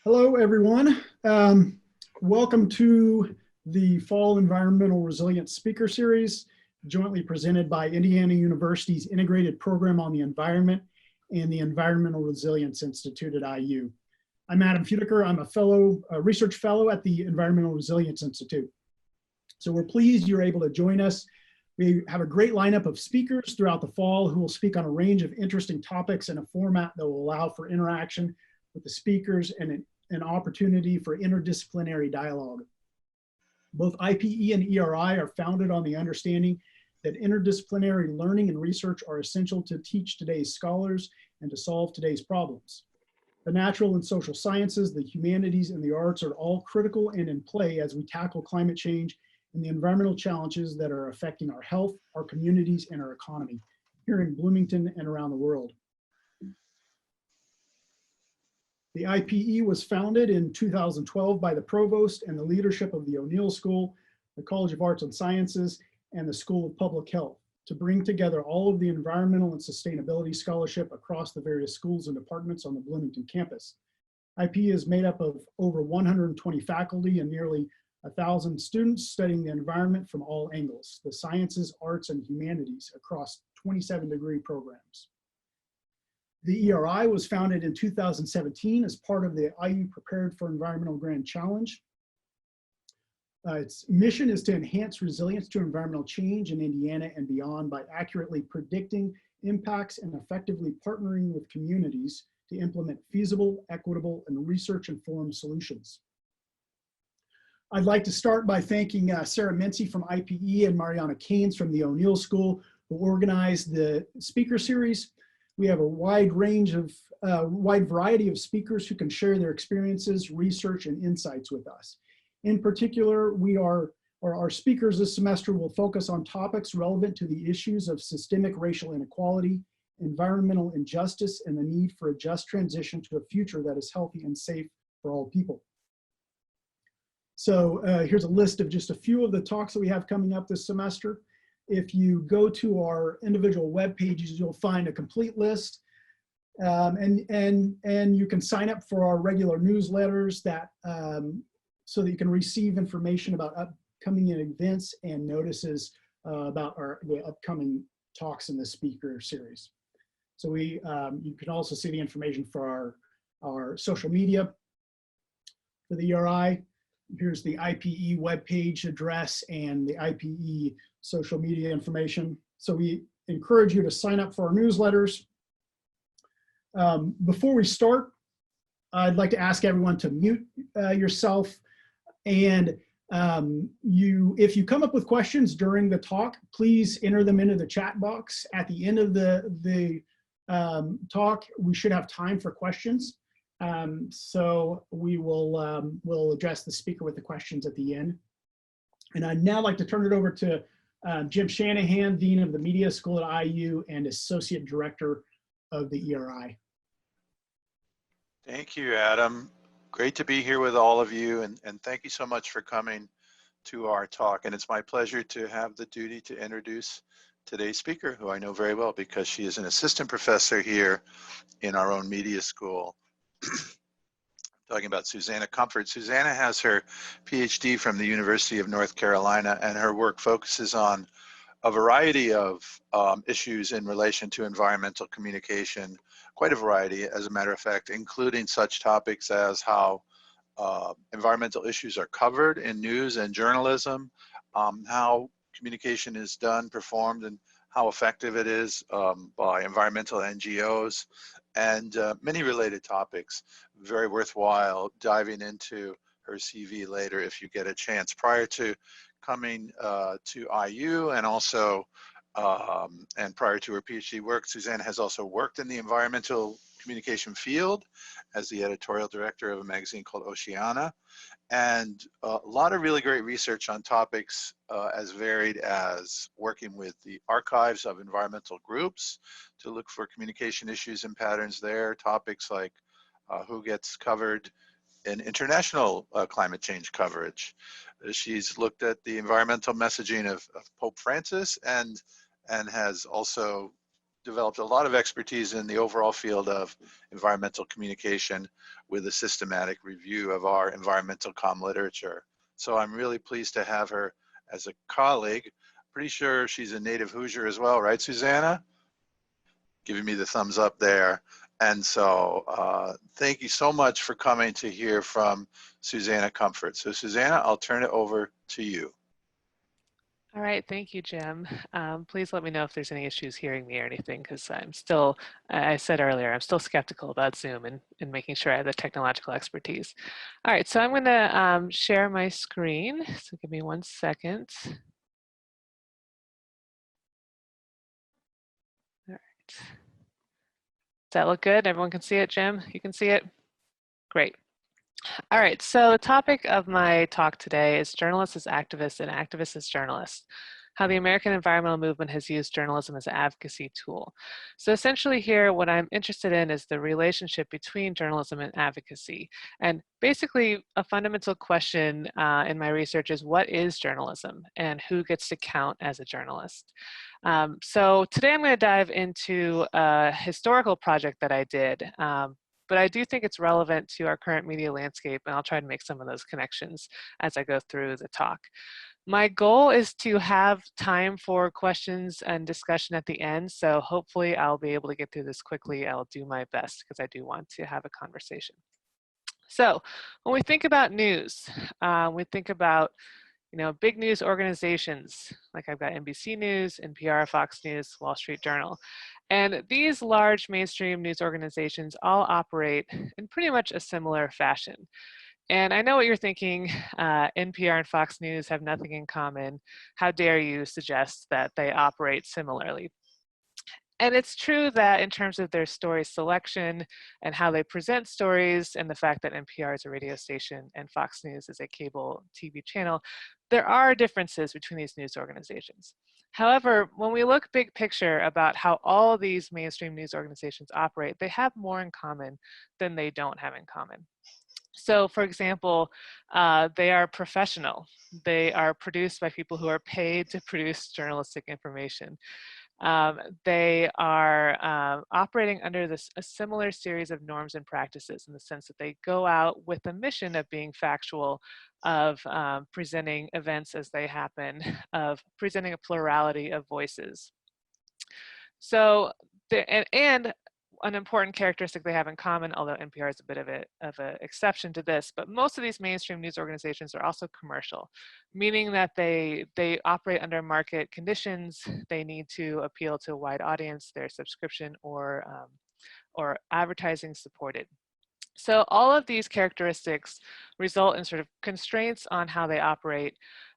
Hello, everyone. Welcome to the Fall Environmental Resilience Speaker Series, jointly presented by Indiana University's Integrated Program on the Environment and the Environmental Resilience Institute at IU. I'm Adam Fudiker. I'm a research fellow at the Environmental Resilience Institute. So we're pleased you're able to join us. We have a great lineup of speakers throughout the fall who will speak on a range of interesting topics in a format that will allow for interaction with the speakers and an opportunity for interdisciplinary dialogue. Both IPE and ERI are founded on the understanding that interdisciplinary learning and research are essential to teach today's scholars and to solve today's problems. The natural and social sciences, the humanities, and the arts are all critical and in play as we tackle climate change and the environmental challenges that are affecting our health, our communities, and our economy here in Bloomington and around the world. The IPE was founded in 2012 by the provost and the leadership of the O'Neill School, the College of Arts and Sciences, and the School of Public Health to bring together all of the environmental and sustainability scholarship across the various schools and departments on the Bloomington campus. IPE is made up of over 120 faculty and nearly 1,000 students studying the environment from all angles, the sciences, arts, and humanities across 27-degree programs. The ERI was founded in 2017 as part of the IU Prepared for Environmental Grand Challenge. Its mission is to enhance resilience to environmental change in Indiana and beyond by accurately predicting impacts and effectively partnering with communities to implement feasible, equitable, and research-informed solutions. I'd like to start by thanking Sarah Mincy from IPE and Mariana Keynes from the O'Neill School who organized the speaker series. We have a wide variety of speakers who can share their experiences, research, and insights with us. In particular, our speakers this semester will focus on topics relevant to the issues of systemic racial inequality, environmental injustice, and the need for a just transition to a future that is healthy and safe for all people. So here's a list of just a few of the talks that we have coming up this semester. If you go to our individual web pages, you'll find a complete list, and you can sign up for our regular newsletters that so that you can receive information about upcoming events and notices about the upcoming talks in the speaker series. So you can also see the information for our social media for the ERI. Here's the IPE webpage address and the IPE social media information. So we encourage you to sign up for our newsletters. Before we start, I'd like to ask everyone to mute yourself. And if you come up with questions during the talk, please enter them into the chat box. At the end of the talk, we should have time for questions. So we'll address the speaker with the questions at the end. And I'd now like to turn it over to Jim Shanahan, Dean of the Media School at IU and Associate Director of the ERI. Thank you, Adam. Great to be here with all of you, and thank you so much for coming to our talk. And it's my pleasure to have the duty to introduce today's speaker, who I know very well because she is an assistant professor here in our own media school. Talking about Suzannah Comfort. Suzannah has her PhD from the University of North Carolina, and her work focuses on a variety of issues in relation to environmental communication, quite a variety, as a matter of fact, including such topics as how environmental issues are covered in news and journalism, how communication is done, performed, and how effective it is by environmental NGOs, and many related topics. Very worthwhile diving into her CV later if you get a chance. Prior to coming to IU and also and prior to her PhD work, Suzanne has also worked in the environmental communication field as the editorial director of a magazine called Oceana, and a lot of really great research on topics as varied as working with the archives of environmental groups to look for communication issues and patterns there, topics like who gets covered in international climate change coverage. She's looked at the environmental messaging of Pope Francis and has also developed a lot of expertise in the overall field of environmental communication with a systematic review of our environmental comm literature. So I'm really pleased to have her as a colleague. Pretty sure she's a native Hoosier as well, right, Susanna? Giving me the thumbs up there. And so thank you so much for coming to hear from Suzannah Comfort. So Susanna, I'll turn it over to you. All right, thank you, Jim. Please let me know if there's any issues hearing me or anything, because I'm still, I said earlier, I'm still skeptical about Zoom and making sure I have the technological expertise. All right, so I'm going to share my screen. So give me 1 second. All right. Does that look good? Everyone can see it, Jim? You can see it? Great. All right, so the topic of my talk today is journalists as activists and activists as journalists, how the American environmental movement has used journalism as an advocacy tool. So essentially here, what I'm interested in is the relationship between journalism and advocacy. And basically, a fundamental question in my research is, what is journalism and who gets to count as a journalist? So today I'm going to dive into a historical project that I did. But I do think it's relevant to our current media landscape, and I'll try to make some of those connections as I go through the talk. My goal is to have time for questions and discussion at the end, so hopefully I'll be able to get through this quickly. I'll do my best because I do want to have a conversation. So when we think about news, we think about big news organizations, like I've got NBC News, NPR, Fox News, Wall Street Journal. And these large mainstream news organizations all operate in pretty much a similar fashion. And I know what you're thinking, NPR and Fox News have nothing in common. How dare you suggest that they operate similarly? And it's true that in terms of their story selection and how they present stories, and the fact that NPR is a radio station and Fox News is a cable TV channel, there are differences between these news organizations. However, when we look big picture about how all of these mainstream news organizations operate, they have more in common than they don't have in common. So for example, they are professional. They are produced by people who are paid to produce journalistic information. They are operating under a similar series of norms and practices, in the sense that they go out with a mission of being factual, of presenting events as they happen, of presenting a plurality of voices. So, and an important characteristic they have in common, although NPR is a bit of an exception to this, but most of these mainstream news organizations are also commercial, meaning that they operate under market conditions. They need to appeal to a wide audience. They're subscription or advertising supported. So all of these characteristics result in sort of constraints on how they operate.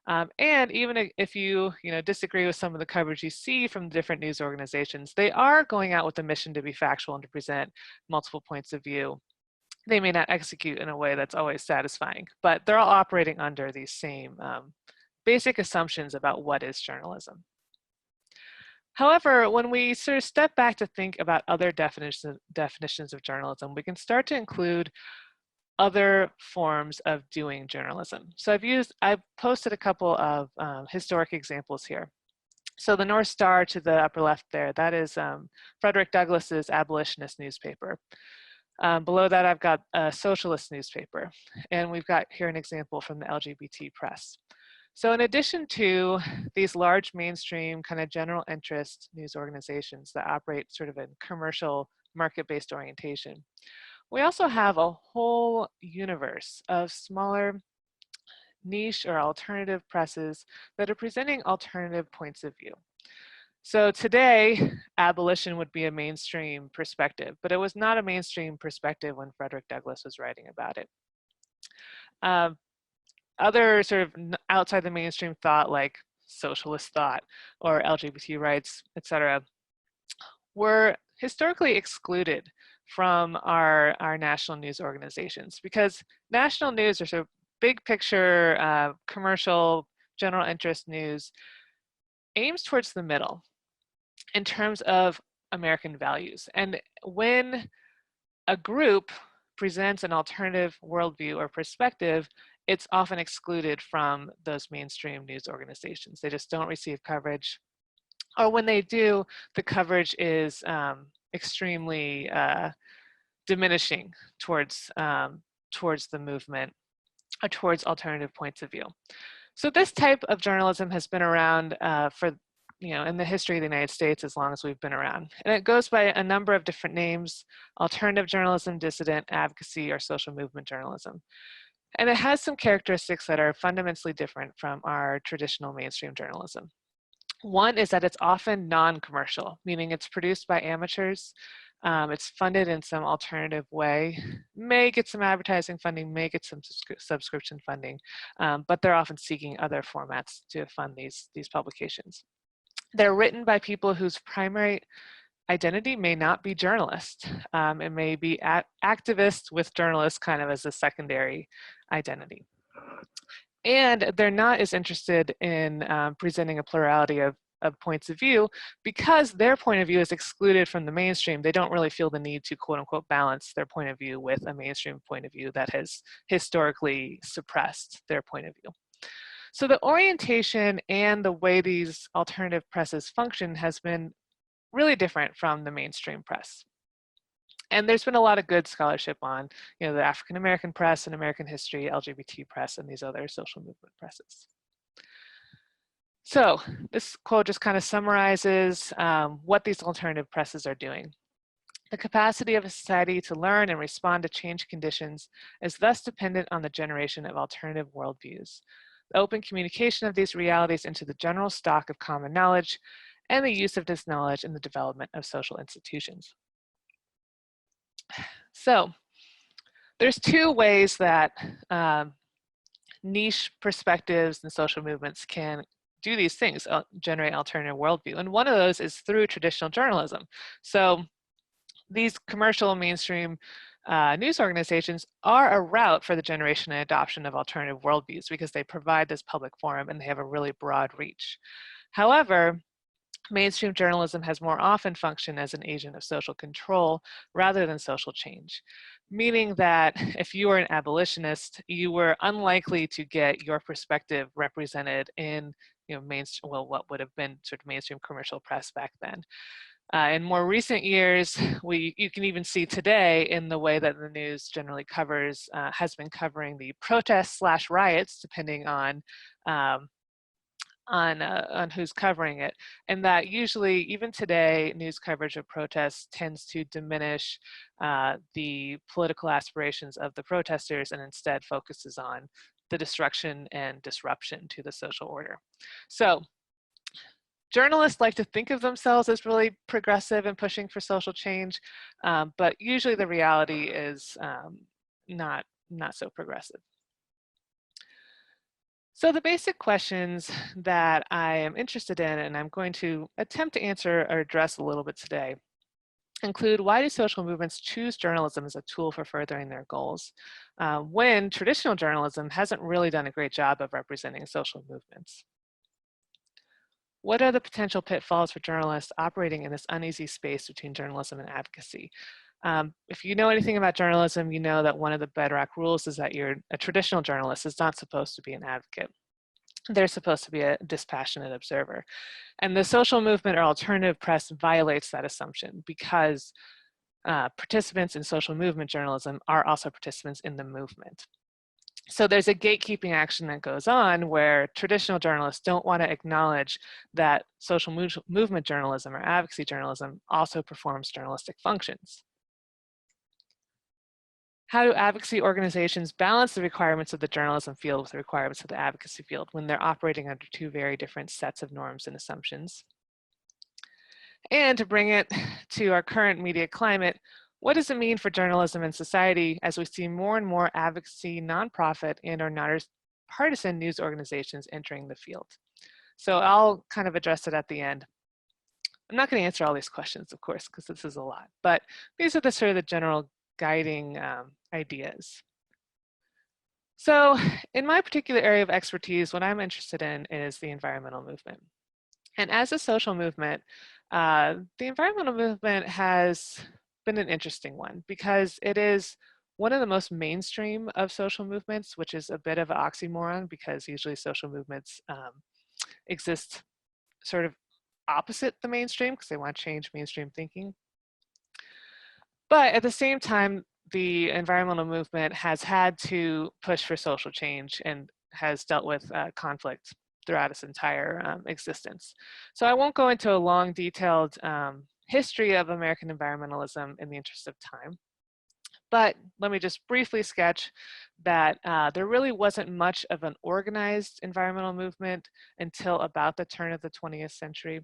And even if you disagree with some of the coverage you see from different news organizations, they are going out with a mission to be factual and to present multiple points of view. They may not execute in a way that's always satisfying, but they're all operating under these same basic assumptions about what is journalism. However, when we sort of step back to think about other definitions of journalism, we can start to include other forms of doing journalism. So I've posted a couple of historic examples here. So the North Star to the upper left there, that is Frederick Douglass's abolitionist newspaper. Below that, I've got a socialist newspaper. And we've got here an example from the LGBT press. So in addition to these large mainstream kind of general interest news organizations that operate sort of in commercial market-based orientation, we also have a whole universe of smaller niche or alternative presses that are presenting alternative points of view. So today, abolition would be a mainstream perspective, but it was not a mainstream perspective when Frederick Douglass was writing about it. Other sort of outside the mainstream thought, like socialist thought or LGBT rights, etc., were historically excluded from our national news organizations, because national news are sort of big picture, commercial, general interest news, aims towards the middle in terms of American values. And when a group presents an alternative worldview or perspective, it's often excluded from those mainstream news organizations. They just don't receive coverage. or when they do, the coverage is extremely diminishing towards towards the movement or towards alternative points of view. So this type of journalism has been around for, in the history of the United States as long as we've been around. And it goes by a number of different names: alternative journalism, dissident, advocacy, or social movement journalism. And it has some characteristics that are fundamentally different from our traditional mainstream journalism. One is that it's often non-commercial, meaning it's produced by amateurs. It's funded in some alternative way, may get some advertising funding, may get some subscription funding, but they're often seeking other formats to fund these publications. They're written by people whose primary identity may not be journalist. It may be activist with journalist kind of as a secondary identity. And they're not as interested in presenting a plurality of points of view, because their point of view is excluded from the mainstream. They don't really feel the need to quote unquote balance their point of view with a mainstream point of view that has historically suppressed their point of view. So the orientation and the way these alternative presses function has been really different from the mainstream press. And there's been a lot of good scholarship on, the African American press and American history, LGBT press, and these other social movement presses. So this quote just kind of summarizes what these alternative presses are doing. The capacity of a society to learn and respond to changed conditions is thus dependent on the generation of alternative worldviews, the open communication of these realities into the general stock of common knowledge, and the use of this knowledge in the development of social institutions. So there's two ways that niche perspectives and social movements can do these things, generate alternative worldview. And one of those is through traditional journalism. So these commercial mainstream news organizations are a route for the generation and adoption of alternative worldviews because they provide this public forum and they have a really broad reach. However, mainstream journalism has more often functioned as an agent of social control rather than social change, meaning that if you were an abolitionist, you were unlikely to get your perspective represented in what would have been sort of mainstream commercial press back then. In more recent years, you can even see today in the way that the news generally covers, has been covering the protests/riots, depending on who's covering it, and that usually, even today, news coverage of protests tends to diminish the political aspirations of the protesters and instead focuses on the destruction and disruption to the social order. So journalists like to think of themselves as really progressive and pushing for social change, but usually the reality is not so progressive. So the basic questions that I am interested in, and I'm going to attempt to answer or address a little bit today, include: why do social movements choose journalism as a tool for furthering their goals, when traditional journalism hasn't really done a great job of representing social movements? What are the potential pitfalls for journalists operating in this uneasy space between journalism and advocacy? If you know anything about journalism, you know that one of the bedrock rules is that a traditional journalist is not supposed to be an advocate. They're supposed to be a dispassionate observer. And the social movement or alternative press violates that assumption because participants in social movement journalism are also participants in the movement. So there's a gatekeeping action that goes on where traditional journalists don't want to acknowledge that social movement journalism or advocacy journalism also performs journalistic functions. How do advocacy organizations balance the requirements of the journalism field with the requirements of the advocacy field when they're operating under two very different sets of norms and assumptions? And to bring it to our current media climate, what does it mean for journalism and society as we see more and more advocacy, nonprofit, and/or nonpartisan news organizations entering the field? So I'll kind of address it at the end. I'm not going to answer all these questions, of course, because this is a lot, but these are the sort of the general guiding ideas. So in my particular area of expertise, what I'm interested in is the environmental movement. And as a social movement, the environmental movement has been an interesting one because it is one of the most mainstream of social movements, which is a bit of an oxymoron because usually social movements exist sort of opposite the mainstream because they want to change mainstream thinking. But at the same time, the environmental movement has had to push for social change and has dealt with conflict throughout its entire existence. So I won't go into a long, detailed history of American environmentalism in the interest of time. But let me just briefly sketch that there really wasn't much of an organized environmental movement until about the turn of the 20th century.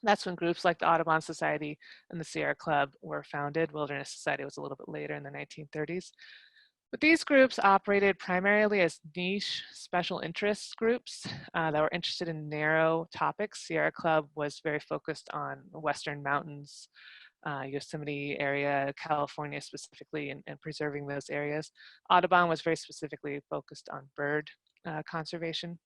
That's when groups like the Audubon Society and the Sierra Club were founded. Wilderness Society was a little bit later in the 1930s. But these groups operated primarily as niche special interest groups that were interested in narrow topics. Sierra Club was very focused on Western mountains, Yosemite area, California specifically, and preserving those areas. Audubon was very specifically focused on bird conservation.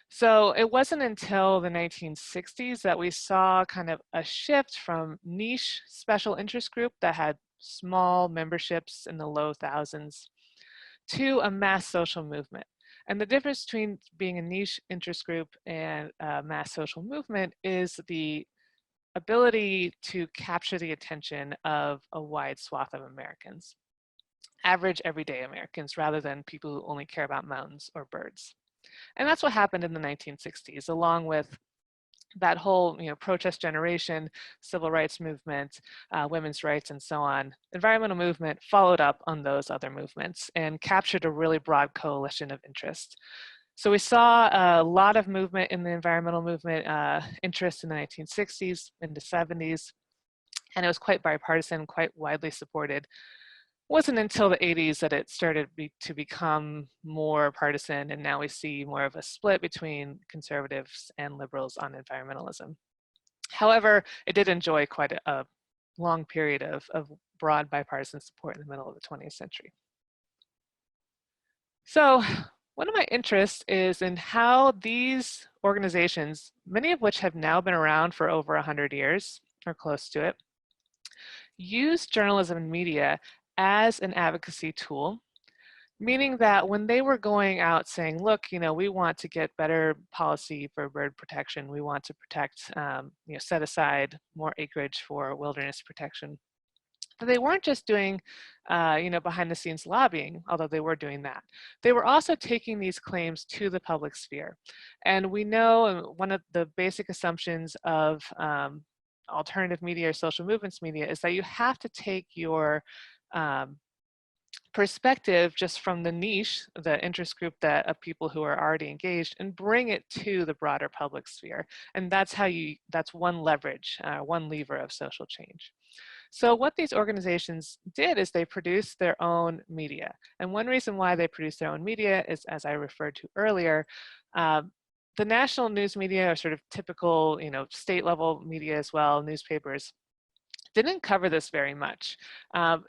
So it wasn't until the 1960s that we saw kind of a shift from niche special interest group that had small memberships in the low thousands to a mass social movement. And the difference between being a niche interest group and a mass social movement is the ability to capture the attention of a wide swath of Americans, average everyday Americans, rather than people who only care about mountains or birds. And that's what happened in the 1960s, along with that whole protest generation, civil rights movement, women's rights, and so on. Environmental movement followed up on those other movements and captured a really broad coalition of interest. So we saw a lot of movement in the environmental movement, interest in the 1960s into 70s, and it was quite bipartisan, quite widely supported. It wasn't until the 80s that it started to become more partisan, and now we see more of a split between conservatives and liberals on environmentalism. However, it did enjoy quite a long period of broad bipartisan support in the middle of the 20th century. So one of my interests is in how these organizations, many of which have now been around for over 100 years or close to it, use journalism and media as an advocacy tool, meaning that when they were going out saying, look, we want to get better policy for bird protection, we want to protect, set aside more acreage for wilderness protection, that they weren't just doing, behind the scenes lobbying, although they were doing that. They were also taking these claims to the public sphere. And we know one of the basic assumptions of alternative media or social movements media is that you have to take your perspective just from the niche, the interest group of people who are already engaged, and bring it to the broader public sphere. And that's one leverage, one lever of social change. So what these organizations did is they produced their own media. And one reason why they produced their own media is, as I referred to earlier, the national news media are sort of typical, state level media as well, newspapers, didn't cover this very much.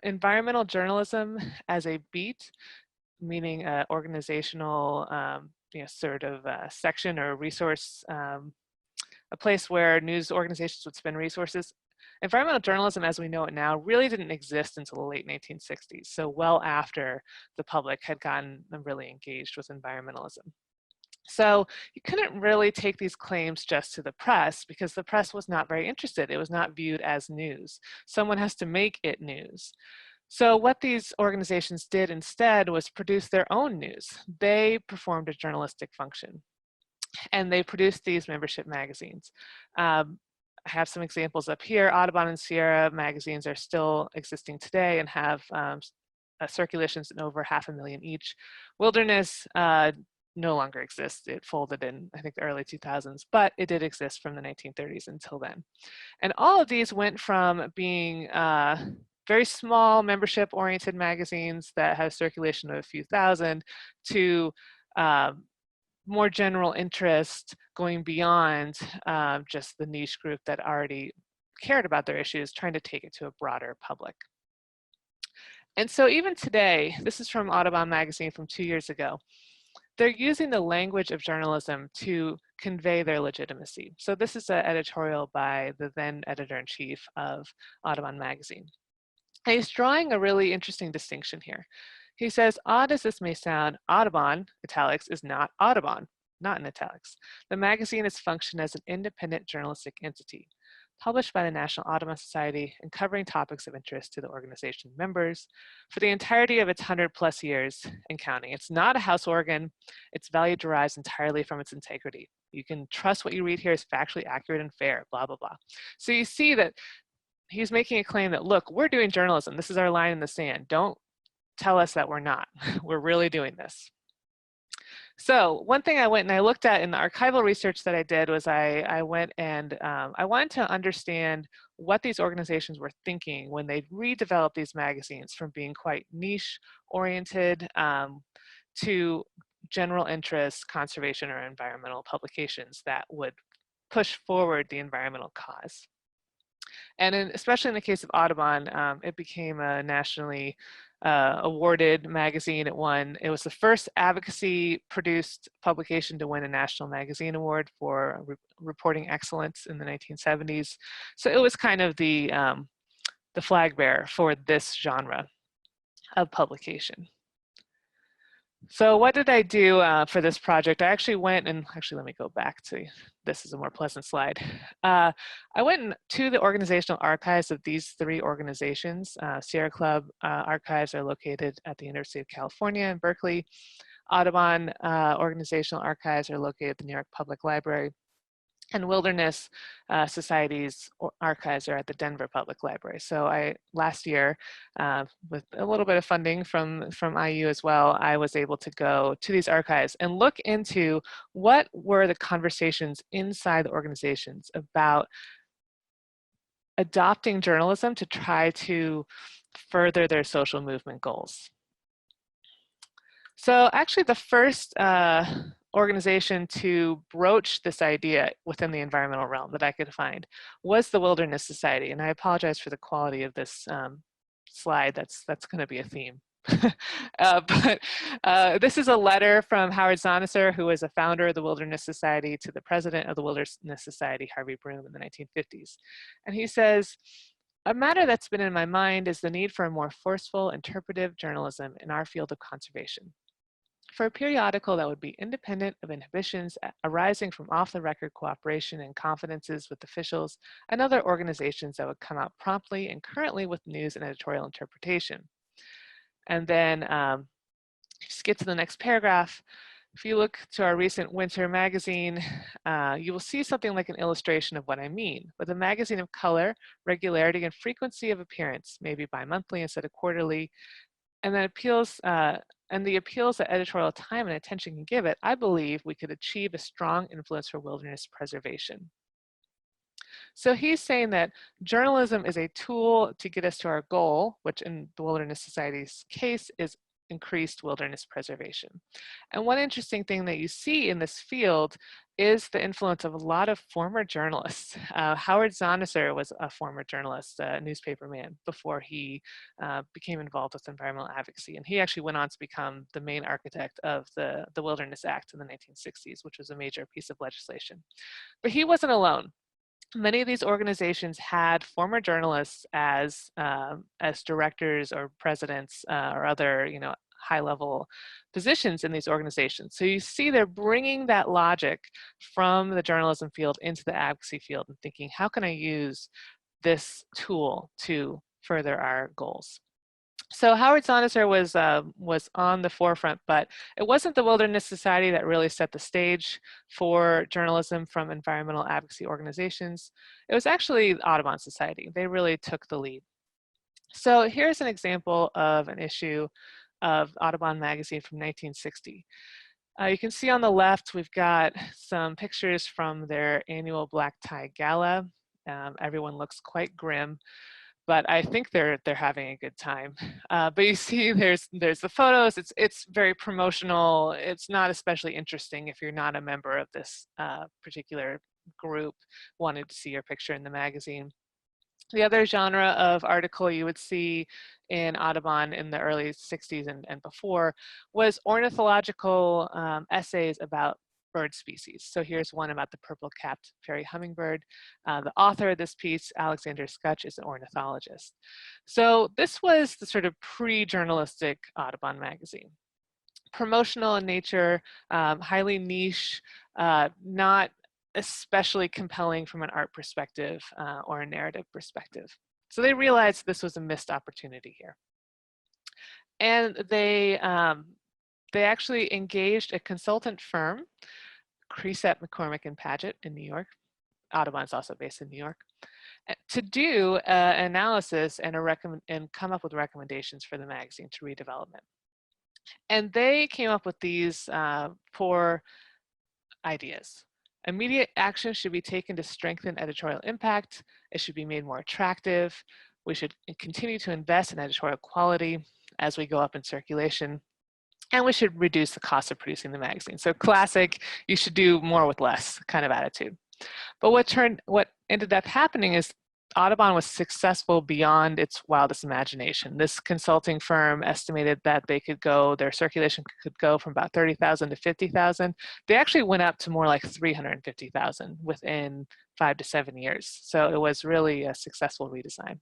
Environmental journalism as a beat, meaning organizational sort of section or resource, a place where news organizations would spend resources. Environmental journalism as we know it now really didn't exist until the late 1960s, so well after the public had gotten really engaged with environmentalism. So you couldn't really take these claims just to the press because the press was not very interested. It was not viewed as news. Someone has to make it news. So what these organizations did instead was produce their own news. They performed a journalistic function, and they produced these membership magazines. I have some examples up here. Audubon and Sierra magazines are still existing today and have circulations in over 500,000 each. Wilderness no longer exists. It folded in, I think, the early 2000s, but it did exist from the 1930s until then. And all of these went from being very small membership-oriented magazines that had a circulation of a few thousand to more general interest, going beyond just the niche group that already cared about their issues, trying to take it to a broader public. And so even today, this is from Audubon Magazine from 2 years ago, they're using the language of journalism to convey their legitimacy. So this is an editorial by the then editor-in-chief of Audubon Magazine. And he's drawing a really interesting distinction here. He says, odd as this may sound, Audubon, italics, is not Audubon. not in italics. The magazine is functioned as an independent journalistic entity, published by the National Audubon Society and covering topics of interest to the organization members for the entirety of its 100+ years and counting. It's not a house organ. Its value derives entirely from its integrity. You can trust what you read here is factually accurate and fair, blah, blah, blah. So you see that he's making a claim that, look, we're doing journalism. This is our line in the sand. Don't tell us that we're not. We're really doing this. So one thing I went and I looked at in the archival research that I did was I went and I wanted to understand what these organizations were thinking when they redeveloped these magazines from being quite niche oriented to general interest, conservation, or environmental publications that would push forward the environmental cause. And especially in the case of Audubon, it became a nationally awarded magazine. It was the first advocacy produced publication to win a National Magazine Award for reporting excellence in the 1970s. So it was kind of the flag bearer for this genre of publication. So what did I do for this project? I actually went and, let me go back to, this is a more pleasant slide. I went to the organizational archives of these 3 organizations. Sierra Club archives are located at the University of California in Berkeley. Audubon organizational archives are located at the New York Public Library. And Wilderness Society's archives are at the Denver Public Library. So last year, with a little bit of funding from IU as well, I was able to go to these archives and look into what were the conversations inside the organizations about adopting journalism to try to further their social movement goals. So actually the first organization to broach this idea within the environmental realm that I could find was the Wilderness Society. And I apologize for the quality of this slide. That's going to be a theme. But this is a letter from Howard Zonisser, who was a founder of the Wilderness Society, to the president of the Wilderness Society, Harvey Broom, in the 1950s. And he says, "A matter that's been in my mind is the need for a more forceful, interpretive journalism in our field of conservation. For a periodical that would be independent of inhibitions arising from off-the-record cooperation and confidences with officials and other organizations that would come out promptly and currently with news and editorial interpretation." And then skip to the next paragraph. If you look to our recent winter magazine, you will see something like an illustration of what I mean. With a magazine of color, regularity, and frequency of appearance, maybe bi-monthly instead of quarterly, and then the appeals that editorial time and attention can give it, I believe we could achieve a strong influence for wilderness preservation. So he's saying that journalism is a tool to get us to our goal, which in the Wilderness Society's case is increased wilderness preservation. And one interesting thing that you see in this field is the influence of a lot of former journalists. Howard Zonisser was a former journalist, a newspaperman, before he became involved with environmental advocacy. And he actually went on to become the main architect of the Wilderness Act in the 1960s, which was a major piece of legislation. But he wasn't alone. Many of these organizations had former journalists as directors or presidents or other, high-level positions in these organizations. So you see they're bringing that logic from the journalism field into the advocacy field and thinking, how can I use this tool to further our goals? So Howard Zonisser was on the forefront, but it wasn't the Wilderness Society that really set the stage for journalism from environmental advocacy organizations. It was actually the Audubon Society. They really took the lead. So here's an example of an issue of Audubon Magazine from 1960. You can see on the left, we've got some pictures from their annual black tie gala. Everyone looks quite grim, but I think they're having a good time. But you see there's the photos. It's very promotional. It's not especially interesting if you're not a member of this particular group wanting to see your picture in the magazine. The other genre of article you would see in Audubon in the early 60s and before was ornithological essays about bird species. So here's one about the purple-capped fairy hummingbird. The author of this piece, Alexander Skutch, is an ornithologist. So this was the sort of pre-journalistic Audubon magazine. promotional in nature, highly niche, not especially compelling from an art perspective or a narrative perspective. So they realized this was a missed opportunity here. And they actually engaged a consultant firm, Creasat, McCormick and Paget in New York. Audubon is also based in New York, to do an analysis and come up with recommendations for the magazine to redevelopment. And they came up with these 4 ideas. Immediate action should be taken to strengthen editorial impact. It should be made more attractive. We should continue to invest in editorial quality as we go up in circulation. And we should reduce the cost of producing the magazine. So classic, you should do more with less kind of attitude. But what ended up happening is Audubon was successful beyond its wildest imagination. This consulting firm estimated that their circulation could go from about 30,000 to 50,000. They actually went up to more like 350,000 within 5 to 7 years. So it was really a successful redesign.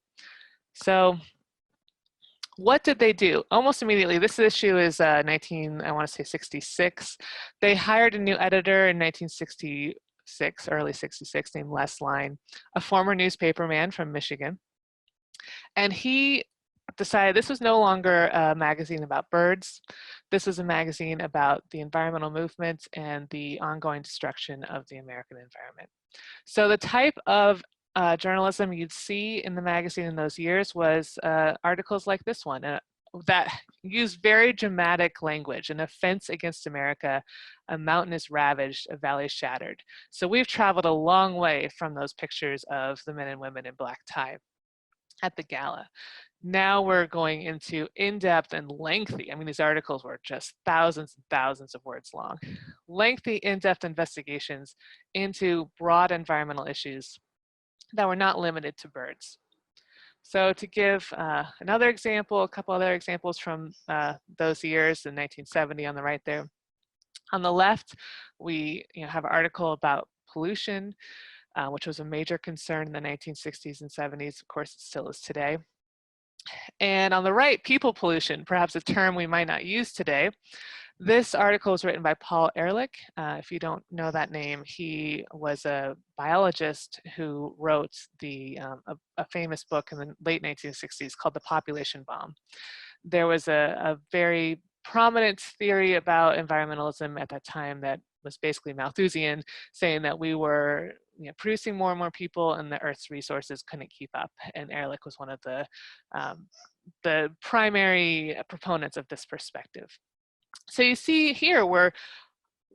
So what did they do? Almost immediately, this issue is I want to say 66. They hired a new editor in 1966, early 66, named Les Line, a former newspaperman from Michigan. And he decided this was no longer a magazine about birds. This was a magazine about the environmental movement and the ongoing destruction of the American environment. So the type of journalism you'd see in the magazine in those years was articles like this one that used very dramatic language: an offense against America, a mountain is ravaged, a valley shattered. So we've traveled a long way from those pictures of the men and women in black tie at the gala. Now we're going into in-depth and lengthy, these articles were just thousands and thousands of words long, lengthy in-depth investigations into broad environmental issues that were not limited to birds. So to give another example, a couple other examples from those years, in 1970 on the right there. On the left, we have an article about pollution, which was a major concern in the 1960s and 70s. Of course, it still is today. And on the right, people pollution, perhaps a term we might not use today. This article was written by Paul Ehrlich. If you don't know that name, he was a biologist who wrote a famous book in the late 1960s called The Population Bomb. There was a very prominent theory about environmentalism at that time that was basically Malthusian, saying that we were producing more and more people and the Earth's resources couldn't keep up. And Ehrlich was one of the primary proponents of this perspective. So you see here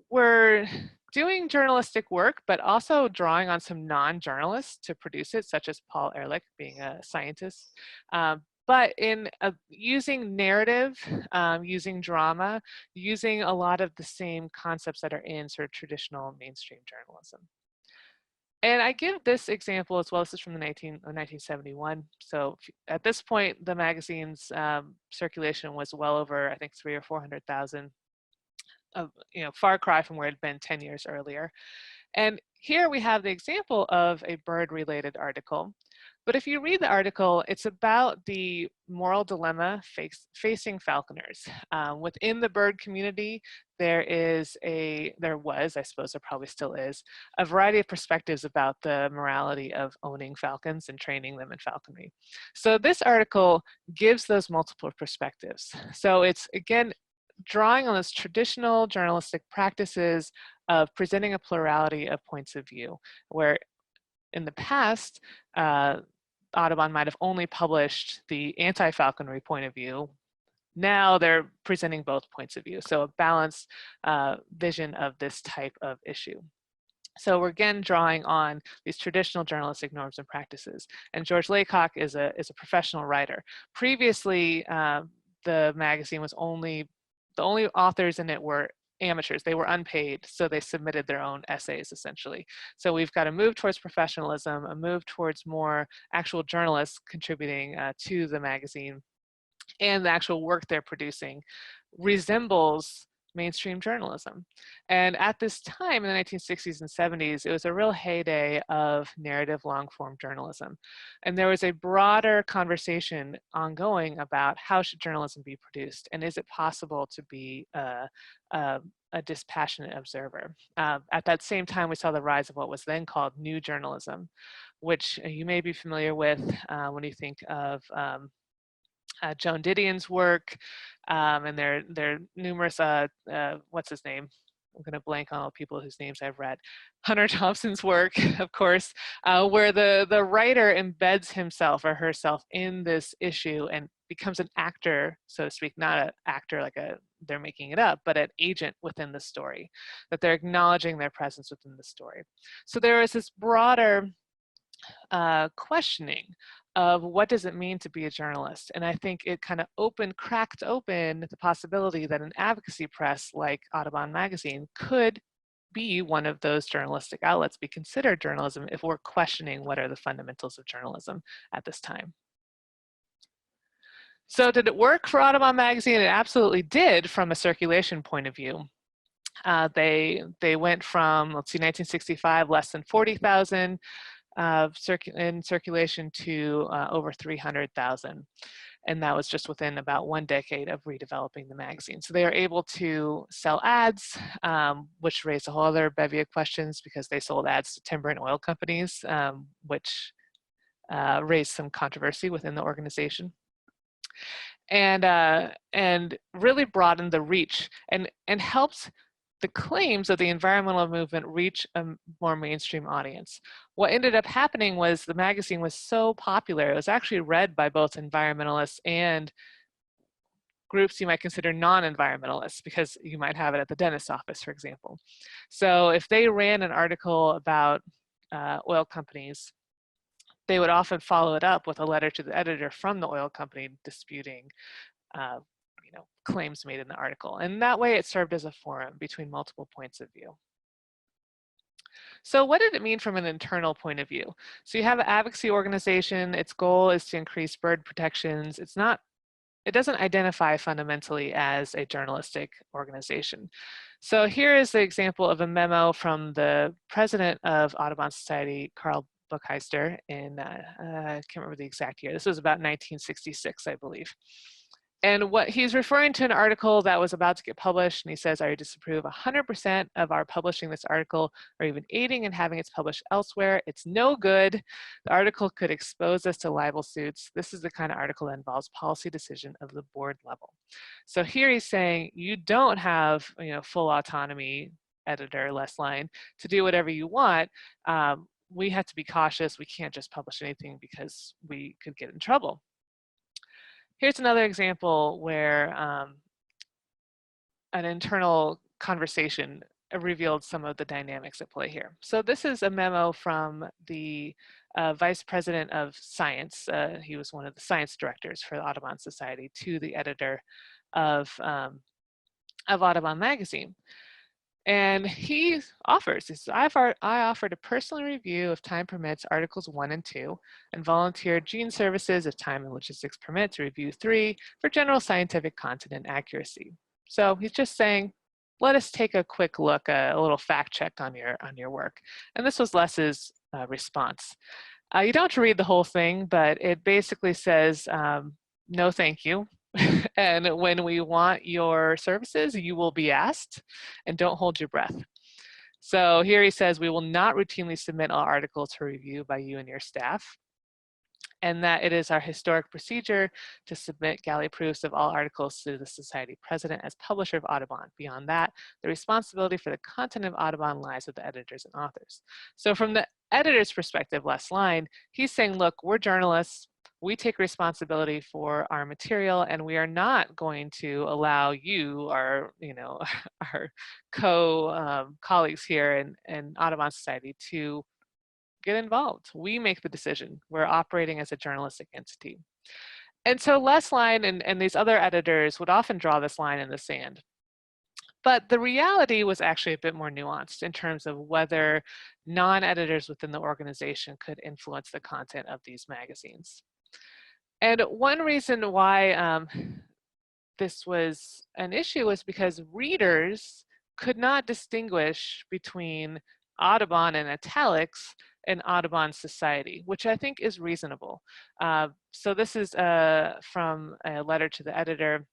we're doing journalistic work, but also drawing on some non-journalists to produce it, such as Paul Ehrlich, being a scientist. But in using narrative, using drama, using a lot of the same concepts that are in sort of traditional mainstream journalism. And I give this example as well. This is from 1971. So at this point, the magazine's circulation was well over, I think, 300,000 or 400,000, far cry from where it had been 10 years earlier. And here we have the example of a bird-related article. But if you read the article, it's about the moral dilemma facing falconers. Within the bird community, there was, I suppose there probably still is, a variety of perspectives about the morality of owning falcons and training them in falconry. So this article gives those multiple perspectives. So it's, again, drawing on those traditional journalistic practices of presenting a plurality of points of view, where in the past, Audubon might have only published the anti-falconry point of view. Now they're presenting both points of view, so a balanced vision of this type of issue. So we're again drawing on these traditional journalistic norms and practices. And George Laycock is a professional writer. Previously, the magazine was the only authors in it were amateurs. They were unpaid, so they submitted their own essays, essentially. So we've got a move towards professionalism, a move towards more actual journalists contributing to the magazine, and the actual work they're producing resembles mainstream journalism. And at this time in the 1960s and 70s, it was a real heyday of narrative long-form journalism. And there was a broader conversation ongoing about how should journalism be produced, and is it possible to be a dispassionate observer. At that same time, we saw the rise of what was then called new journalism, which you may be familiar with when you think of Joan Didion's work, and there are numerous, what's his name? I'm going to blank on all people whose names I've read. Hunter Thompson's work, of course, where the writer embeds himself or herself in this issue and becomes an actor, so to speak, not an actor like they're making it up, but an agent within the story, that they're acknowledging their presence within the story. So there is this broader questioning of what does it mean to be a journalist. And I think it kind of cracked open the possibility that an advocacy press like Audubon Magazine could be one of those journalistic outlets, be considered journalism if we're questioning what are the fundamentals of journalism at this time. So did it work for Audubon Magazine? It absolutely did from a circulation point of view. They went from, let's see, 1965, less than 40,000 in circulation to over 300,000. And that was just within about 1 decade of redeveloping the magazine. So they are able to sell ads, which raised a whole other bevy of questions because they sold ads to timber and oil companies, which raised some controversy within the organization. And really broadened the reach and helped the claims of the environmental movement reach a more mainstream audience. What ended up happening was the magazine was so popular, it was actually read by both environmentalists and groups you might consider non-environmentalists, because you might have it at the dentist's office, for example. So if they ran an article about oil companies, they would often follow it up with a letter to the editor from the oil company disputing claims made in the article. And that way it served as a forum between multiple points of view. So what did it mean from an internal point of view? So you have an advocacy organization, its goal is to increase bird protections. It doesn't identify fundamentally as a journalistic organization. So here is the example of a memo from the president of Audubon Society, Carl Buchheister, in, I can't remember the exact year. This was about 1966, I believe. And what he's referring to an article that was about to get published, and he says, I disapprove 100% of our publishing this article or even aiding and having it published elsewhere. It's no good. The article could expose us to libel suits. This is the kind of article that involves policy decision of the board level. So here he's saying you don't have full autonomy, editor, less line, to do whatever you want. We have to be cautious. We can't just publish anything because we could get in trouble. Here's another example where an internal conversation revealed some of the dynamics at play here. So this is a memo from the Vice President of Science. He was one of the science directors for the Audubon Society, to the editor of Audubon Magazine. And he says, I offer to personally review, if time permits, articles 1 and 2, and volunteer gene services, if time and logistics permit, to review 3 for general scientific content and accuracy. So he's just saying, let us take a quick look, a little fact check on your work. And this was Les's response. You don't have to read the whole thing, but it basically says, no, thank you. And when we want your services, you will be asked, and don't hold your breath. So here he says, we will not routinely submit all articles for review by you and your staff, and that it is our historic procedure to submit galley proofs of all articles to the Society President as publisher of Audubon. Beyond that, the responsibility for the content of Audubon lies with the editors and authors. So from the editor's perspective, Les Line, he's saying, look, we're journalists. We take responsibility for our material, and we are not going to allow you, our colleagues here in Audubon Society, to get involved. We make the decision. We're operating as a journalistic entity. And so Les Line and these other editors would often draw this line in the sand. But the reality was actually a bit more nuanced in terms of whether non-editors within the organization could influence the content of these magazines. And one reason why this was an issue was because readers could not distinguish between Audubon in italics and Audubon Society, which I think is reasonable. So this is from a letter to the editor.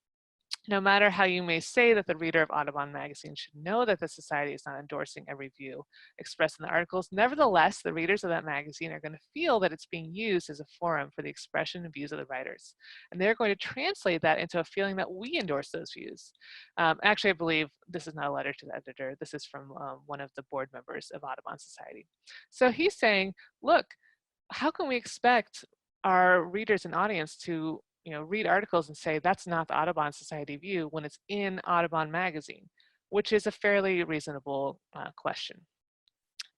No matter how you may say that the reader of Audubon Magazine should know that the Society is not endorsing every view expressed in the articles, nevertheless, the readers of that magazine are going to feel that it's being used as a forum for the expression and views of the writers. And they're going to translate that into a feeling that we endorse those views. Actually, I believe this is not a letter to the editor. This is from one of the board members of Audubon Society. So he's saying, look, how can we expect our readers and audience to read articles and say that's not the Audubon Society view when it's in Audubon Magazine, which is a fairly reasonable question.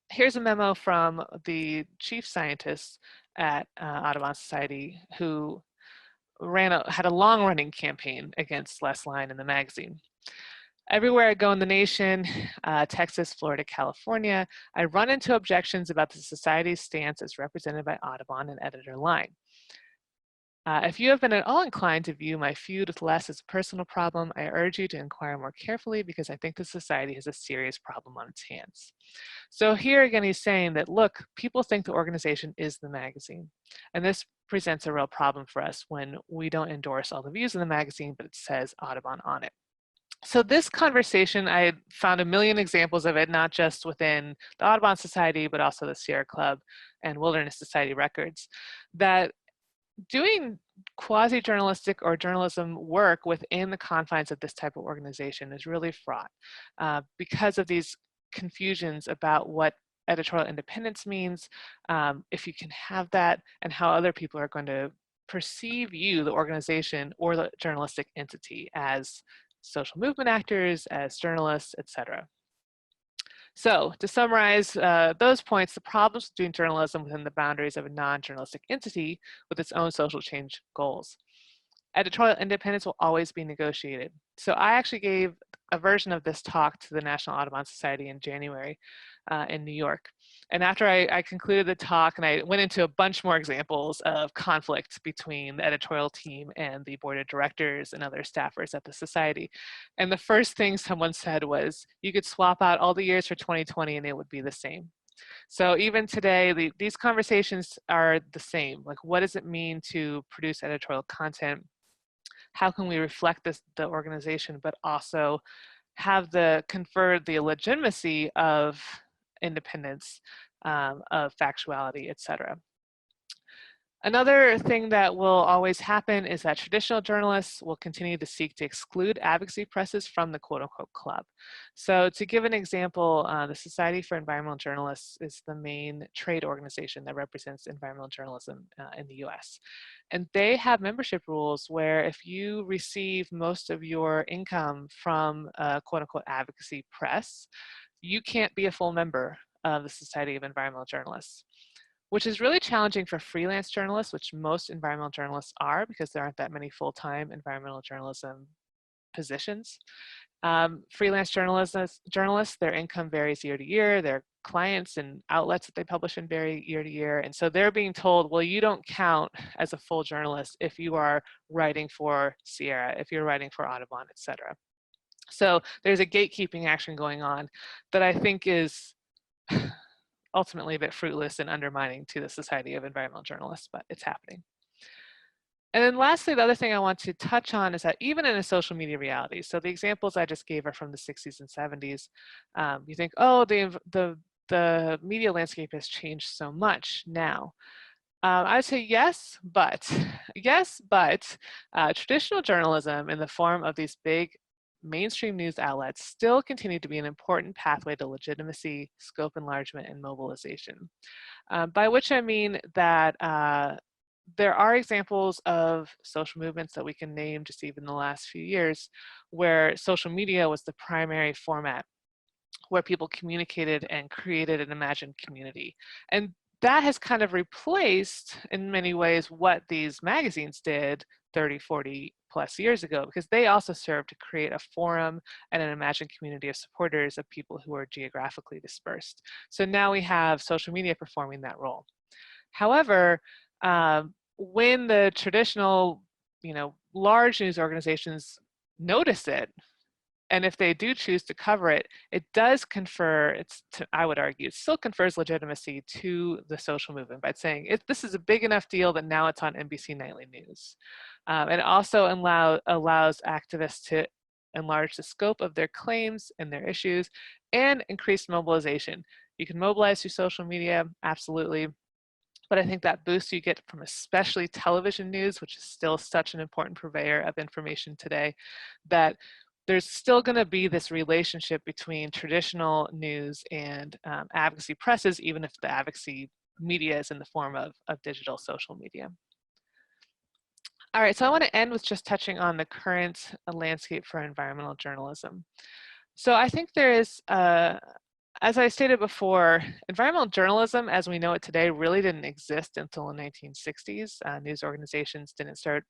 Here's a memo from the chief scientist at Audubon Society who had a long-running campaign against Les Line in the magazine. Everywhere I go in the nation, Texas, Florida, California, I run into objections about the Society's stance as represented by Audubon and editor Line. If you have been at all inclined to view my feud with Les as a personal problem, I urge you to inquire more carefully because I think the Society has a serious problem on its hands. So here again, he's saying that, look, people think the organization is the magazine. And this presents a real problem for us when we don't endorse all the views in the magazine, but it says Audubon on it. So this conversation, I found a million examples of it, not just within the Audubon Society, but also the Sierra Club and Wilderness Society records, that doing quasi-journalistic or journalism work within the confines of this type of organization is really fraught because of these confusions about what editorial independence means, if you can have that, and how other people are going to perceive you, the organization, or the journalistic entity as social movement actors, as journalists, etc. So to summarize those points, the problems with doing journalism within the boundaries of a non-journalistic entity with its own social change goals. Editorial independence will always be negotiated. So I actually gave a version of this talk to the National Audubon Society in January in New York. And after I concluded the talk and I went into a bunch more examples of conflict between the editorial team and the board of directors and other staffers at the Society. And the first thing someone said was, you could swap out all the years for 2020 and it would be the same. So even today, these conversations are the same. Like, what does it mean to produce editorial content? How can we reflect the organization, but also have confer the legitimacy of independence, of factuality, etc. Another thing that will always happen is that traditional journalists will continue to seek to exclude advocacy presses from the quote-unquote club. So to give an example, the Society for Environmental Journalists is the main trade organization that represents environmental journalism in the US. And they have membership rules where if you receive most of your income from a quote-unquote advocacy press, you can't be a full member of the Society of Environmental Journalists, which is really challenging for freelance journalists, which most environmental journalists are because there aren't that many full-time environmental journalism positions. Freelance journalists, their income varies year to year. Their clients and outlets that they publish in vary year to year. And so they're being told, well, you don't count as a full journalist if you are writing for Sierra, if you're writing for Audubon, et cetera. So there's a gatekeeping action going on that I think is ultimately a bit fruitless and undermining to the Society of Environmental Journalists, but it's happening. And then lastly, the other thing I want to touch on is that even in a social media reality, so the examples I just gave are from the 60s and 70s, you think, oh, the media landscape has changed so much now. I would say yes, but traditional journalism in the form of these big mainstream news outlets still continue to be an important pathway to legitimacy, scope enlargement, and mobilization. By which I mean that there are examples of social movements that we can name just even the last few years where social media was the primary format where people communicated and created an imagined community. And that has kind of replaced in many ways what these magazines did 30, 40 plus years ago, because they also served to create a forum and an imagined community of supporters of people who are geographically dispersed. So now we have social media performing that role. However, when the traditional, large news organizations notice it, and if they do choose to cover it, it does confer, I would argue, it still confers legitimacy to the social movement by saying this is a big enough deal that now it's on NBC Nightly News. And it also allows activists to enlarge the scope of their claims and their issues and increase mobilization. You can mobilize through social media, absolutely. But I think that boost you get from especially television news, which is still such an important purveyor of information today, that there's still going to be this relationship between traditional news and advocacy presses, even if the advocacy media is in the form of digital social media. All right, so I want to end with just touching on the current landscape for environmental journalism. So I think there is, as I stated before, environmental journalism as we know it today really didn't exist until the 1960s. News organizations didn't start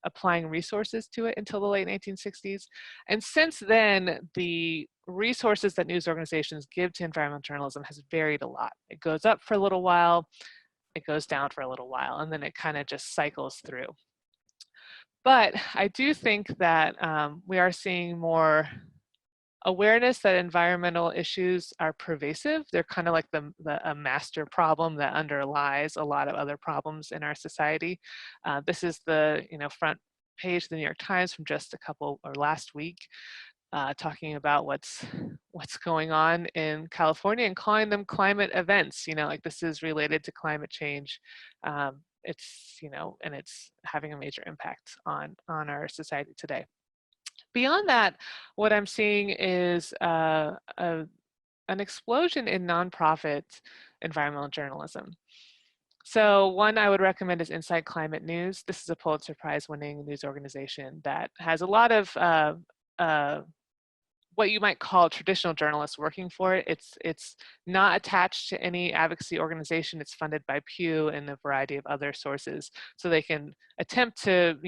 applying resources to it until the late 1960s. And since then, the resources that news organizations give to environmental journalism has varied a lot. It goes up for a little while, it goes down for a little while, and then it kind of just cycles through. But I do think that we are seeing more awareness that environmental issues are pervasive. They're kind of like a master problem that underlies a lot of other problems in our society. This is the front page of the New York Times from just last week, talking about what's going on in California and calling them climate events. Like this is related to climate change. It's and it's having a major impact on our society today. Beyond that, what I'm seeing is an explosion in nonprofit environmental journalism. So one I would recommend is Inside Climate News. This is a Pulitzer Prize-winning news organization that has a lot of what you might call traditional journalists working for it. It's not attached to any advocacy organization. It's funded by Pew and a variety of other sources, so they can attempt to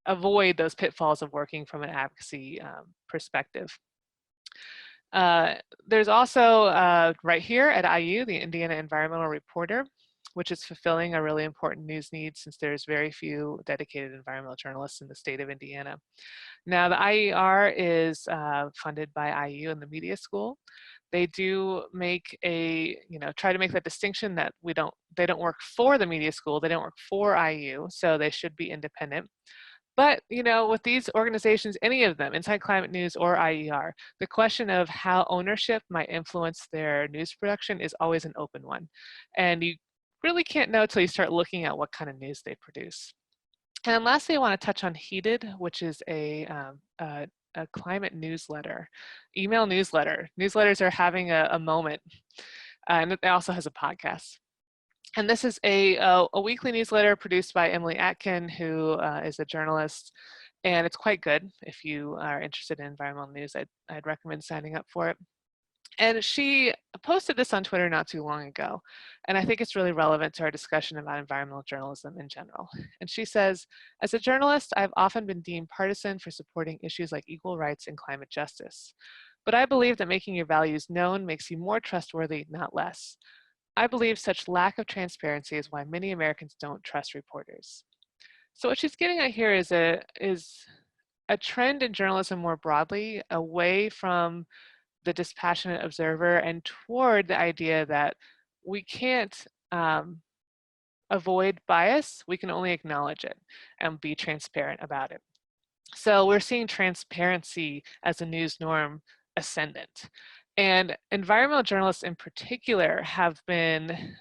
avoid those pitfalls of working from an advocacy perspective. There's also right here at IU, the Indiana Environmental Reporter, which is fulfilling a really important news need since there's very few dedicated environmental journalists in the state of Indiana. Now the IER is funded by IU and the media school. They do make try to make that distinction that they don't work for the media school, they don't work for IU, so they should be independent. But, with these organizations, any of them, Inside Climate News or IER, the question of how ownership might influence their news production is always an open one. And you really can't know until you start looking at what kind of news they produce. And then lastly, I want to touch on Heated, which is a climate newsletter, email newsletter. Newsletters are having a moment, and it also has a podcast. And this is a weekly newsletter produced by Emily Atkin, who is a journalist, and it's quite good. If you are interested in environmental news, I'd recommend signing up for it. And she posted this on Twitter not too long ago, and I think it's really relevant to our discussion about environmental journalism in general. And she says, as a journalist, I've often been deemed partisan for supporting issues like equal rights and climate justice. But I believe that making your values known makes you more trustworthy, not less. I believe such lack of transparency is why many Americans don't trust reporters. So what she's getting at here is a trend in journalism more broadly, away from the dispassionate observer and toward the idea that we can't avoid bias, we can only acknowledge it and be transparent about it. So we're seeing transparency as a news norm ascendant. And environmental journalists in particular have been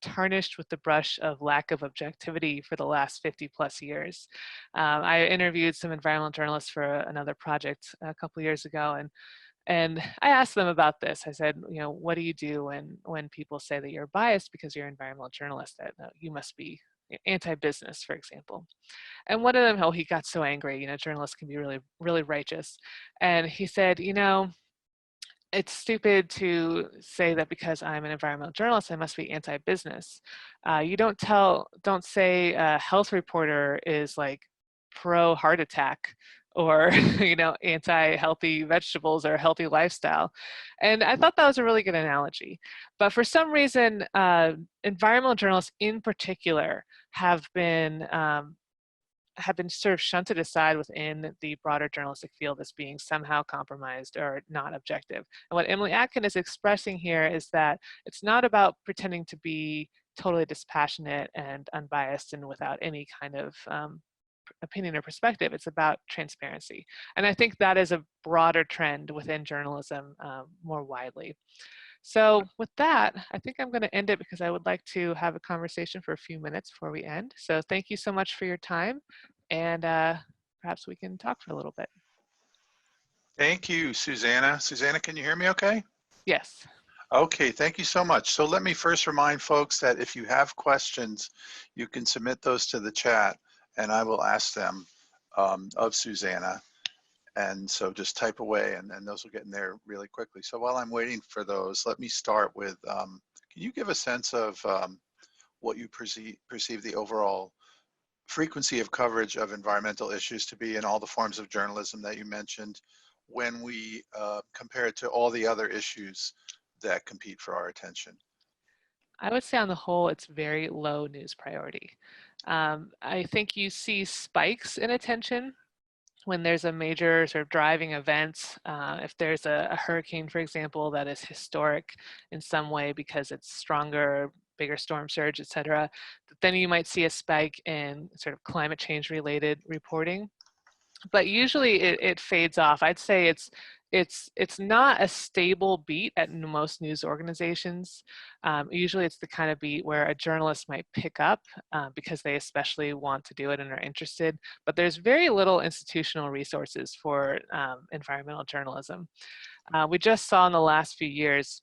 tarnished with the brush of lack of objectivity for the last 50 plus years. I interviewed some environmental journalists for another project a couple years ago, and I asked them about this. I said, what do you do when people say that you're biased because you're an environmental journalist, that you must be anti-business, for example. And one of them, he got so angry, journalists can be really, really righteous. And he said, it's stupid to say that because I'm an environmental journalist, I must be anti-business. You don't say a health reporter is like pro heart attack or anti-healthy vegetables or healthy lifestyle. And I thought that was a really good analogy. But for some reason, environmental journalists in particular have been have been sort of shunted aside within the broader journalistic field as being somehow compromised or not objective. And what Emily Atkin is expressing here is that it's not about pretending to be totally dispassionate and unbiased and without any kind of opinion or perspective. It's about transparency. And I think that is a broader trend within journalism more widely. So with that, I think I'm going to end it because I would like to have a conversation for a few minutes before we end. So thank you so much for your time, and perhaps we can talk for a little bit. Thank you, Susanna. Susanna, can you hear me okay? Yes. Okay, thank you so much. So let me first remind folks that if you have questions, you can submit those to the chat and I will ask them of Susanna. And so just type away and those will get in there really quickly. So while I'm waiting for those, let me start with, can you give a sense of what you perceive the overall frequency of coverage of environmental issues to be in all the forms of journalism that you mentioned when we compare it to all the other issues that compete for our attention? I would say on the whole, it's very low news priority. I think you see spikes in attention when there's a major sort of driving event. If there's a hurricane, for example, that is historic in some way because it's stronger, bigger storm surge, et cetera, then you might see a spike in sort of climate change related reporting. But usually it fades off. I'd say it's not a stable beat at most news organizations. Usually it's the kind of beat where a journalist might pick up because they especially want to do it and are interested, but there's very little institutional resources for environmental journalism. We just saw in the last few years,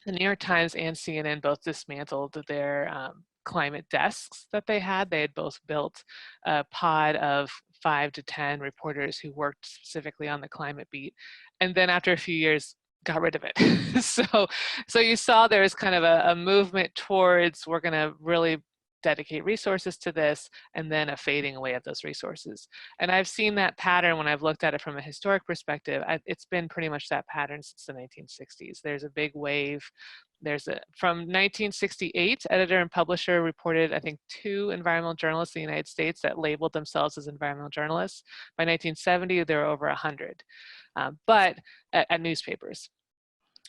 the New York Times and CNN both dismantled their climate desks that they had. They had both built a pod of 5 to 10 reporters who worked specifically on the climate beat. And then after a few years, got rid of it. so you saw there was kind of a movement towards, we're gonna really dedicate resources to this, and then a fading away of those resources. And I've seen that pattern when I've looked at it from a historic perspective. It's been pretty much that pattern since the 1960s. There's a big wave. From 1968, editor and publisher reported, I think, 2 environmental journalists in the United States that labeled themselves as environmental journalists. By 1970, there were over 100, but at newspapers.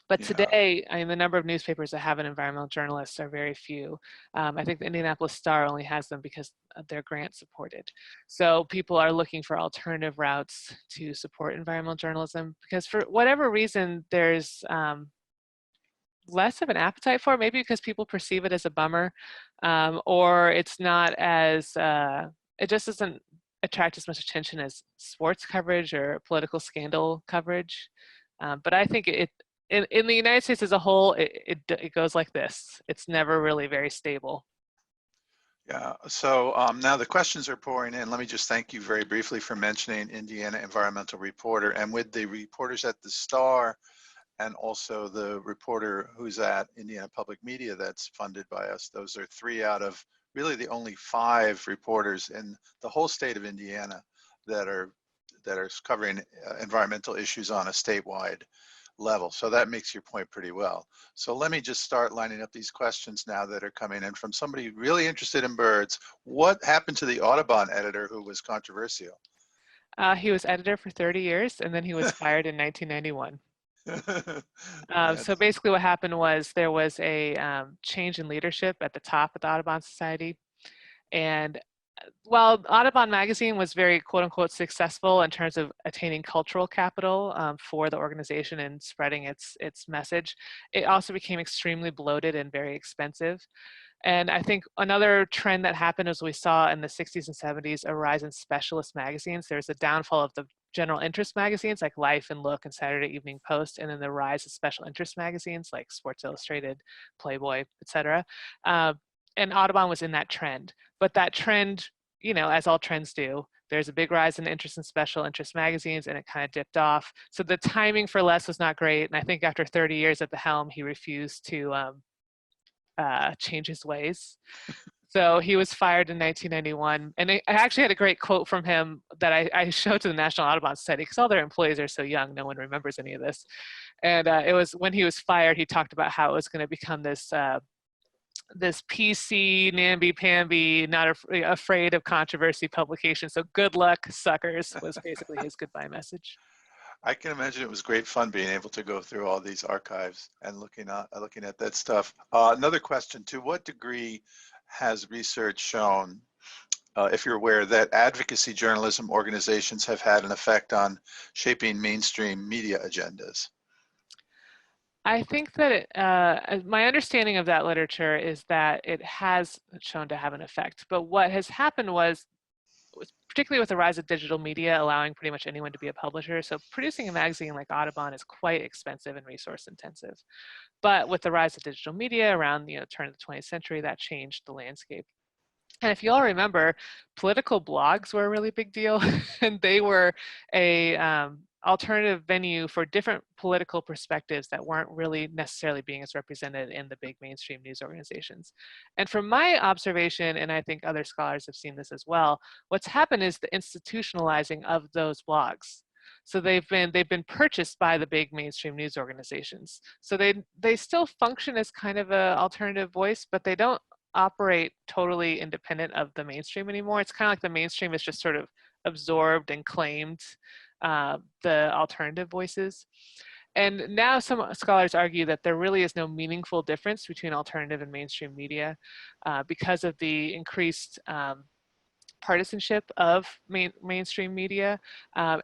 But Yeah. today, I mean, the number of newspapers that have an environmental journalist are very few. I think the Indianapolis Star only has them because they're grant supported. So people are looking for alternative routes to support environmental journalism because for whatever reason, there's less of an appetite for it, maybe because people perceive it as a bummer, or it's not as, it just doesn't attract as much attention as sports coverage or political scandal coverage. But I think in the United States as a whole, it goes like this. It's never really very stable. Yeah, so now the questions are pouring in. Let me just thank you very briefly for mentioning Indiana Environmental Reporter. And with the reporters at the Star and also the reporter who's at Indiana Public Media that's funded by us, those are 3 out of really the only 5 reporters in the whole state of Indiana that are covering environmental issues on a statewide level. So that makes your point pretty well. So let me just start lining up these questions now that are coming in from somebody really interested in birds. What happened to the Audubon editor who was controversial? He was editor for 30 years and then he was fired in 1991. So basically what happened was there was a change in leadership at the top of the Audubon Society. And while Audubon Magazine was very quote unquote successful in terms of attaining cultural capital for the organization and spreading its message, it also became extremely bloated and very expensive. And I think another trend that happened as we saw in the 60s and 70s, a rise in specialist magazines. There's a downfall of the general interest magazines like Life and Look and Saturday Evening Post, and then the rise of special interest magazines like Sports Illustrated, Playboy, etc. And Audubon was in that trend. But that trend, you know, as all trends do, there's a big rise in interest in special interest magazines and it kind of dipped off. So the timing for Les was not great. And I think after 30 years at the helm, he refused to change his ways. So he was fired in 1991. And I actually had a great quote from him that I showed to the National Audubon Society because all their employees are so young, no one remembers any of this. And it was when he was fired, he talked about how it was going to become this this PC, namby-pamby, not afraid of controversy publication. So good luck, suckers, was basically his goodbye message. I can imagine it was great fun being able to go through all these archives and looking at that stuff. Another question: to what degree has research shown, if you're aware, that advocacy journalism organizations have had an effect on shaping mainstream media agendas? I think that my understanding of that literature is that it has shown to have an effect. But what has happened was, particularly with the rise of digital media, allowing pretty much anyone to be a publisher. So producing a magazine like Audubon is quite expensive and resource intensive. But with the rise of digital media around the turn of the 20th century, that changed the landscape. And if you all remember, political blogs were a really big deal, and they were a alternative venue for different political perspectives that weren't really necessarily being as represented in the big mainstream news organizations. And from my observation, and I think other scholars have seen this as well, what's happened is the institutionalizing of those blogs. So they've been purchased by the big mainstream news organizations. So they still function as kind of an alternative voice, but they don't operate totally independent of the mainstream anymore. It's kind of like the mainstream is just sort of absorbed and claimed the alternative voices. And now some scholars argue that there really is no meaningful difference between alternative and mainstream media because of the increased partisanship of mainstream media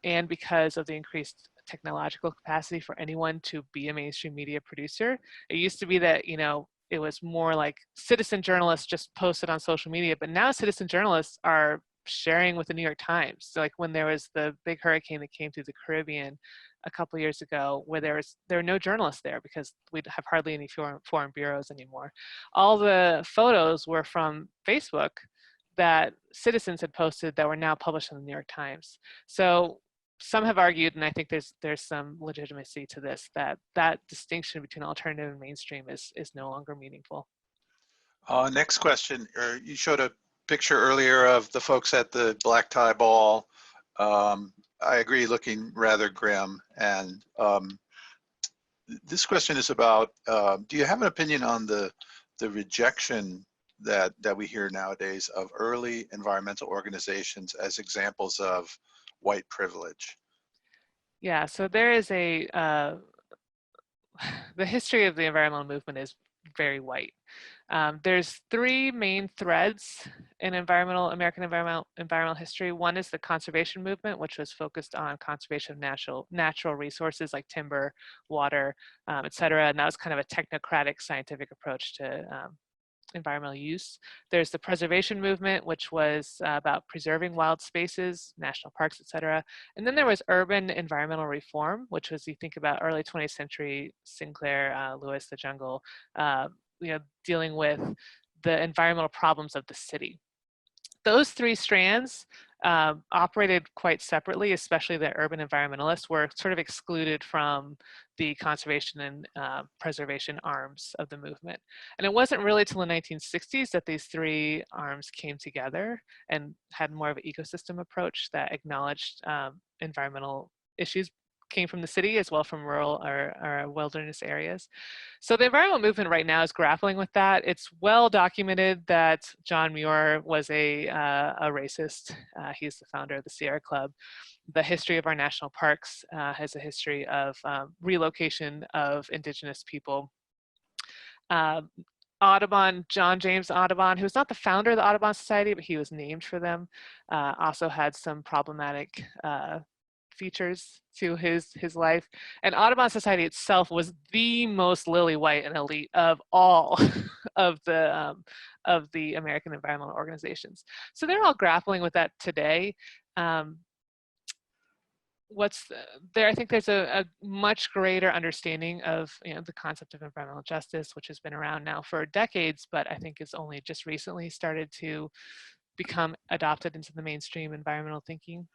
and because of the increased technological capacity for anyone to be a mainstream media producer. It used to be that, it was more like citizen journalists just posted on social media, but now citizen journalists are sharing with the New York Times. So like when there was the big hurricane that came through the Caribbean a couple of years ago, where there were no journalists there because we have hardly any foreign bureaus anymore. All the photos were from Facebook that citizens had posted that were now published in the New York Times. So some have argued, and I think there's some legitimacy to this, that distinction between alternative and mainstream is no longer meaningful. Next question. You showed a picture earlier of the folks at the black tie ball. I agree, looking rather grim. And this question is about, do you have an opinion on the rejection that we hear nowadays of early environmental organizations as examples of white privilege? Yeah, so there is the history of the environmental movement is very white. There's three main threads in American environmental history. One is the conservation movement, which was focused on conservation of natural resources like timber, water, et cetera. And that was kind of a technocratic scientific approach to environmental use. There's the preservation movement, which was about preserving wild spaces, national parks, et cetera. And then there was urban environmental reform, which was, you think about early 20th century Sinclair, Lewis, the jungle, dealing with the environmental problems of the city. Those three strands operated quite separately, especially the urban environmentalists were sort of excluded from the conservation and preservation arms of the movement. And it wasn't really till the 1960s that these three arms came together and had more of an ecosystem approach that acknowledged environmental issues came from the city as well from rural or wilderness areas. So the environmental movement right now is grappling with that. It's well documented that John Muir was a racist. He's the founder of the Sierra Club. The history of our national parks has a history of relocation of indigenous people. Audubon, John James Audubon, who's not the founder of the Audubon Society, but he was named for them, also had some problematic features to his life. And Audubon Society itself was the most lily white and elite of all of the American environmental organizations. So they're all grappling with that today. I think there's a much greater understanding of the concept of environmental justice, which has been around now for decades, but I think it's only just recently started to become adopted into the mainstream environmental thinking.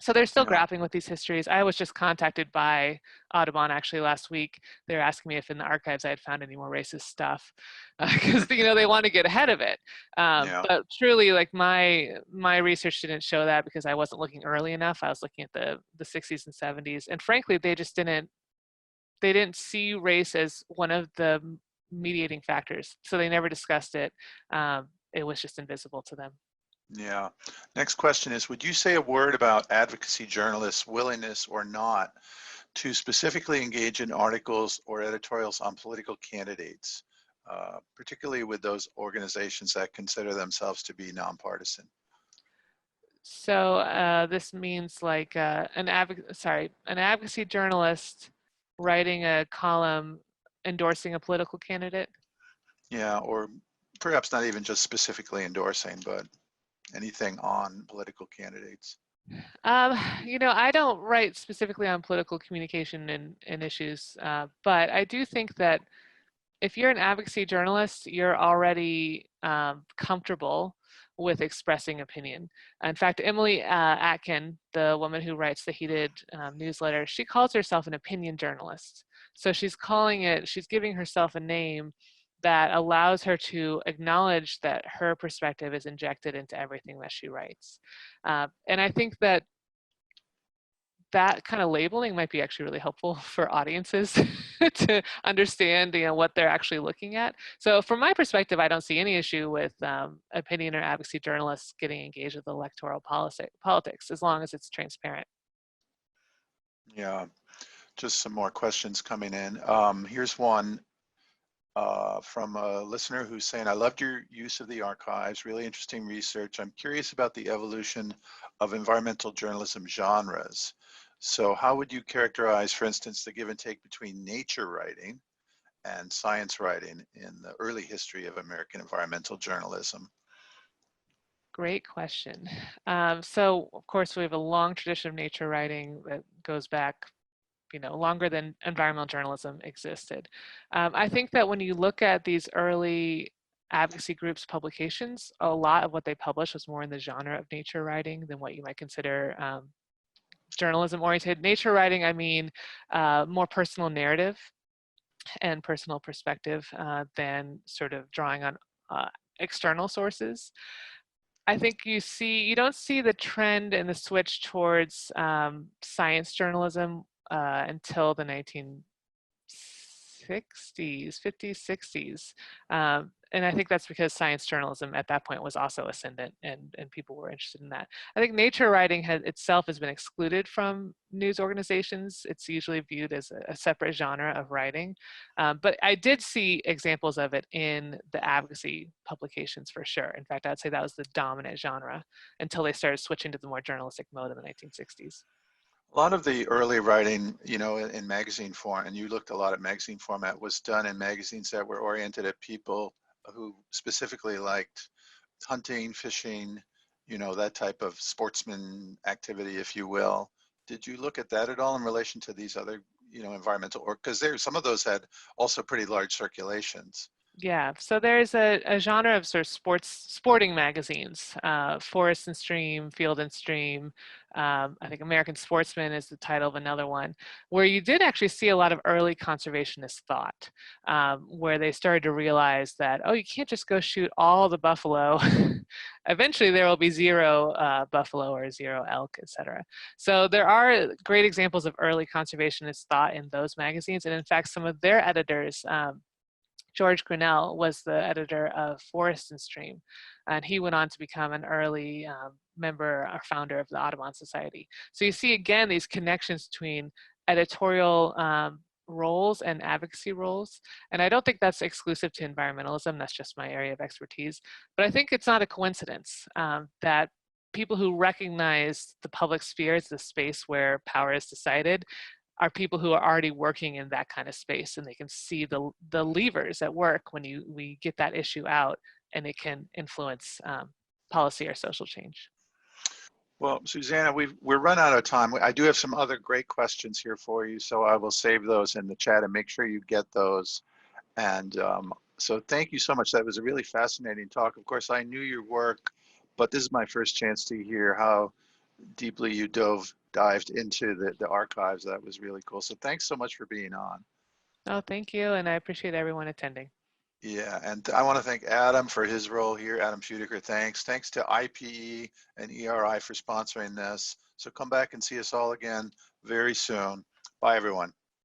So they're still grappling with these histories. I was just contacted by Audubon actually last week. They were asking me if in the archives I had found any more racist stuff because they want to get ahead of it. But truly, like my research didn't show that because I wasn't looking early enough. I was looking at the 60s and 70s, and frankly, they didn't see race as one of the mediating factors. So they never discussed it. It was just invisible to them. Yeah. Next question is, would you say a word about advocacy journalists' willingness or not to specifically engage in articles or editorials on political candidates, particularly with those organizations that consider themselves to be nonpartisan? So this means like an advocacy journalist writing a column endorsing a political candidate. Yeah, or perhaps not even just specifically endorsing, but anything on political candidates. I don't write specifically on political communication and issues, but I do think that if you're an advocacy journalist, you're already comfortable with expressing opinion. In fact, Emily Atkin, the woman who writes the Heated newsletter, she calls herself an opinion journalist. So she's giving herself a name that allows her to acknowledge that her perspective is injected into everything that she writes. And I think that kind of labeling might be actually really helpful for audiences to understand, what they're actually looking at. So from my perspective, I don't see any issue with opinion or advocacy journalists getting engaged with electoral politics as long as it's transparent. Yeah, just some more questions coming in. Here's one from a listener who's saying, I loved your use of the archives, really interesting research. I'm curious about the evolution of environmental journalism genres. So how would you characterize, for instance, the give and take between nature writing and science writing in the early history of American environmental journalism? Great question. So of course, we have a long tradition of nature writing that goes back longer than environmental journalism existed. I think that when you look at these early advocacy groups' publications, a lot of what they published was more in the genre of nature writing than what you might consider journalism oriented. Nature writing, I mean, more personal narrative and personal perspective than sort of drawing on external sources. I think you don't see the trend and the switch towards science journalism until the 1960s, 50s, 60s. And I think that's because science journalism at that point was also ascendant and people were interested in that. I think nature writing itself has been excluded from news organizations. It's usually viewed as a separate genre of writing. But I did see examples of it in the advocacy publications for sure. In fact, I'd say that was the dominant genre until they started switching to the more journalistic mode in the 1960s. A lot of the early writing, in magazine form, and you looked a lot at magazine format, was done in magazines that were oriented at people who specifically liked hunting, fishing, that type of sportsman activity, if you will. Did you look at that at all in relation to these other, environmental, or because some of those had also pretty large circulations? Yeah, so there's a genre of sort of sporting magazines, Forest and Stream, Field and Stream. I think American Sportsman is the title of another one, where you did actually see a lot of early conservationist thought, where they started to realize that, oh, you can't just go shoot all the buffalo. Eventually there will be zero buffalo or zero elk, etc. So there are great examples of early conservationist thought in those magazines. And in fact, some of their editors, George Grinnell was the editor of Forest and Stream, and he went on to become an early member or founder of the Audubon Society. So you see again these connections between editorial roles and advocacy roles, and I don't think that's exclusive to environmentalism. That's just my area of expertise, but I think it's not a coincidence that people who recognize the public sphere as the space where power is decided are people who are already working in that kind of space, and they can see the levers at work when we get that issue out, and it can influence policy or social change. Well, Susanna, we're run out of time. I do have some other great questions here for you, so I will save those in the chat and make sure you get those. And so thank you so much. That was a really fascinating talk. Of course, I knew your work, but this is my first chance to hear how deeply you dived into the archives. That was really cool. So thanks so much for being on. Oh, thank you, and I appreciate everyone attending. Yeah, and I want to thank Adam for his role here. Adam Schudiker, thanks. Thanks to IPE and ERI for sponsoring this. So come back and see us all again very soon. Bye, everyone.